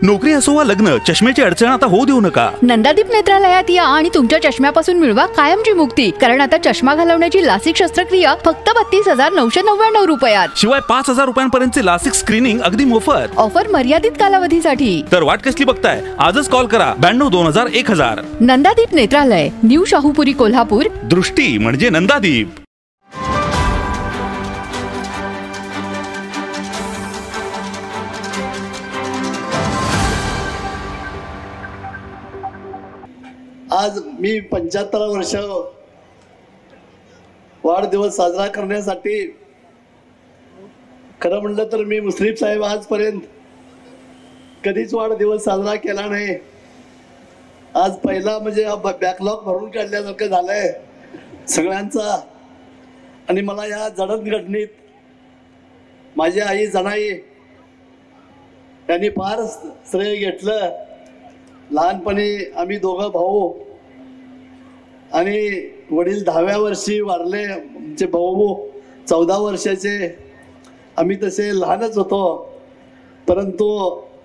नोकरी असो वा लग्न, चष्म्याची अडचण आता होऊ देऊ नका. नंदादीप नेत्रालयात या आणि तुमच्या चष्म्यापासून मिळवा कायमची मुक्ती. कारण आता चष्मा घालवण्याची लासिक शस्त्रक्रिया फक्त 32,999 रुपयात. शिवाय 5,000 रुपयांपर्यंतचे लासिक स्क्रीनिंग अगदी मोफत. ऑफर मर्यादित कालावधीसाठी. तर वाट कसली बघताय, आजच कॉल करा 92-2000-1000. नंदादीप नेत्रालय, न्यू शाहूपुरी, कोल्हापूर. दृष्टी म्हणजे नंदादीप. आज मी 75 वर्ष वाढदिवस साजरा करण्यासाठी, खरं म्हणलं तर मी मुश्रीफ साहेब आजपर्यंत कधीच वाढदिवस साजरा केला नाही. आज पहिला म्हणजे बॅकलॉग भरून काढल्यासारखं झालंय सगळ्यांचा. आणि मला या जडणघडणीत माझी आई जनाई यांनी फार श्रेय घेतलं. लहानपणी आम्ही दोघं भाऊ आणि वडील 10व्या वर्षी वारले. आमचे भाऊ 14 वर्षाचे. आम्ही तसे लहानच होतो, परंतु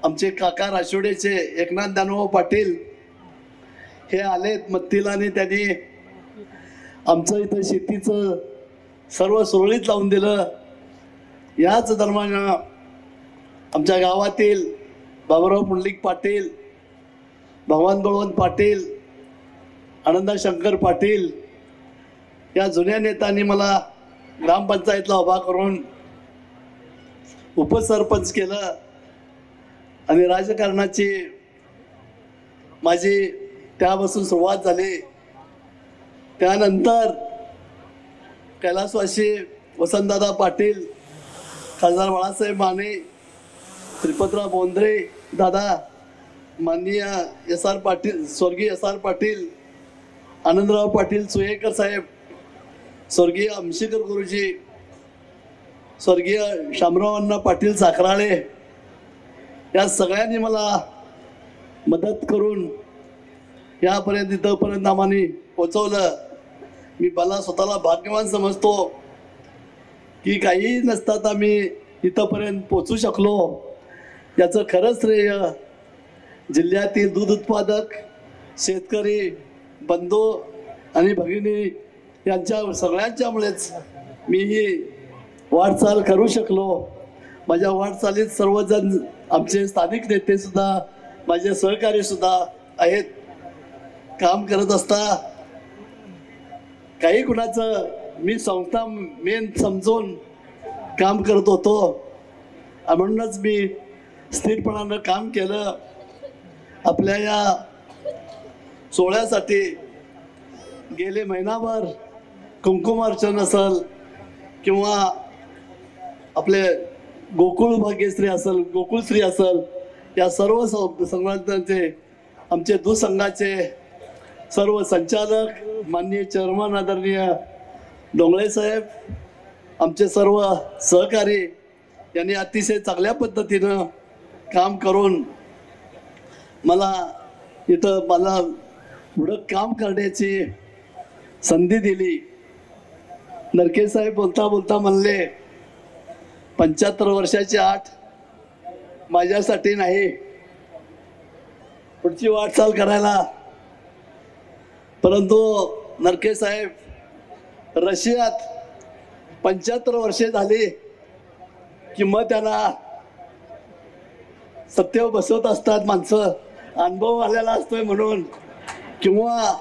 आमचे काका राशिवडेचे एकनाथ दानोबा पाटील हे आलेत मत्तीला आणि त्यांनी आमचं इथं शेतीचं सर्व सुरळीत लावून दिलं. याच दरम्यान आमच्या गावातील बाबुराव पुंडलिक पाटील, भगवान बळवंत पाटील, आनंदा शंकर पाटील या जुन्या नेत्यांनी मला ग्रामपंचायतला उभा करून उपसरपंच केलं. आणि राजकारणाची माझी त्यापासून सुरुवात झाली. त्यानंतर कैलासवासी वसंतदादा पाटील, खासदार बाळासाहेब माने, श्रीपतराव बोंद्रे दादा, माननीय SR पाटील, स्वर्गीय SR पाटील, आनंदराव पाटील सुयेकर साहेब, स्वर्गीय अंशीकर गुरुजी, स्वर्गीय शामराव अण्णा पाटील साखराळे या सगळ्यांनी मला मदत करून यापर्यंत इथंपर्यंत आम्हाला पोचवलं. मी मला स्वतःला भाग्यवान समजतो की काही नसतात आम्ही इथंपर्यंत पोचू शकलो. याचं खरंच श्रेय जिल्ह्यातील दूध उत्पादक शेतकरी बंधू आणि भगिनी यांच्या सगळ्यांच्यामुळेच मी ही वाटचाल करू शकलो. माझ्या वाटचालीत सर्वजण आमचे स्थानिक नेते सुद्धा, माझे सहकारी सुद्धा आहेत. काम करत असता काही कुणाचं मी संस्था मेन समजून काम करत होतो. म्हणूनच मी स्थिरपणानं काम केलं. आपल्या या सोहळ्यासाठी गेले महिनाभर कुंकुमार्चन असेल किंवा आपले गोकुळ भाग्यश्री असेल, गोकुळश्री असेल, या सर्व संघटनांचे, आमचे दुसंघाचे सर्व संचालक, माननीय चेअरमन आदरणीय डोंगळे साहेब, आमचे सर्व सहकारी यांनी अतिशय चांगल्या पद्धतीनं काम करून मला पुढं काम करण्याची संधी दिली. नरके साहेब बोलता बोलता म्हणले 75 वर्षाची आठ माझ्यासाठी नाही, पुढची वाटचाल करायला. परंतु नरके साहेब रशियात 75 वर्षे झाली की मग त्यांना सत्तेवर बसवत असतात माणसं, अनुभव आलेला असतोय म्हणून. किंवा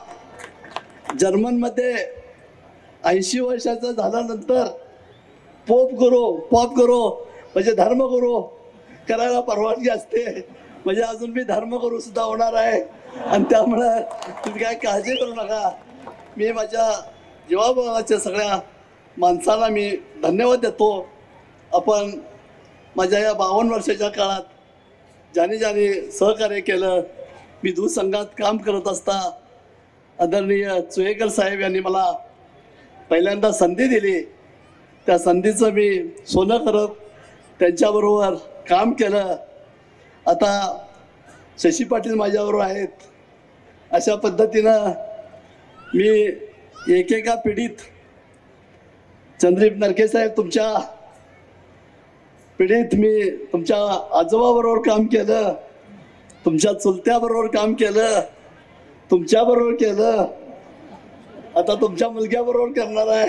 जर्मनमध्ये 80 वर्षाचं झाल्यानंतर पोप गुरु म्हणजे धर्मगुरू करायला परवानगी असते. म्हणजे अजून मी धर्मगुरू सुद्धा होणार आहे. आणि त्यामुळे तुम्ही काय काळजी करू नका. मी माझ्या जीवाभावाच्या सगळ्या माणसाला मी धन्यवाद देतो. आपण माझ्या या 52 वर्षाच्या काळात ज्याने सहकार्य केलं. मी दूध संघात काम करत असता आदरणीय सुयेकर साहेब यांनी मला पहिल्यांदा संधी दिली. त्या संधीचं मी सोनं करत त्यांच्याबरोबर काम केलं. आता शशी पाटील माझ्याबरोबर आहेत. अशा पद्धतीनं मी एकेका पिढीत, चंद्रीप नरके साहेब तुमच्या पिढीत मी तुमच्या आजोबाबरोबर काम केलं. तुमच्या चुलत्याबरोबर काम केलं, तुमच्याबरोबर केलं, आता तुमच्या मुलग्याबरोबर करणार आहे,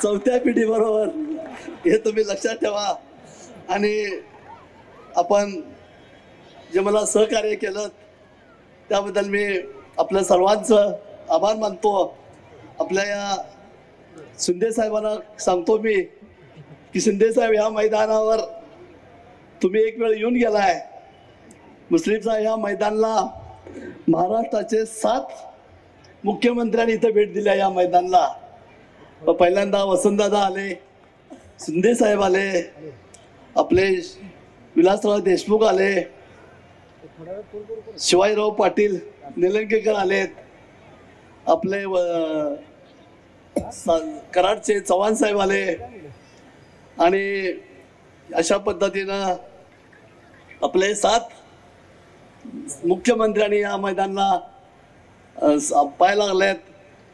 चौथ्या पिढीबरोबर. हे तुम्ही लक्षात ठेवा. आणि आपण जे मला सहकार्य केलं त्याबद्दल मी आपल्या सर्वांचं आभार मानतो. आपल्या या शिंदे साहेबांना सांगतो मी की शिंदे साहेब ह्या मैदानावर तुम्ही एक वेळ येऊन गेलाय. मुस्लिम साहेब ह्या मैदानाला महाराष्ट्राचे 7 मुख्यमंत्र्यांनी इथं भेट दिल्या या मैदानाला. पहिल्यांदा वसंतदादा आले, शिंदे साहेब आले, आपले विलासराव देशमुख आले, शिवाजीराव पाटील निलंगेकर आलेत, आपले कराडचे चव्हाण साहेब आले. आणि अशा पद्धतीनं आपले 7 मुख्यमंत्र्यांनी या मैदानाला पाय लागलेत.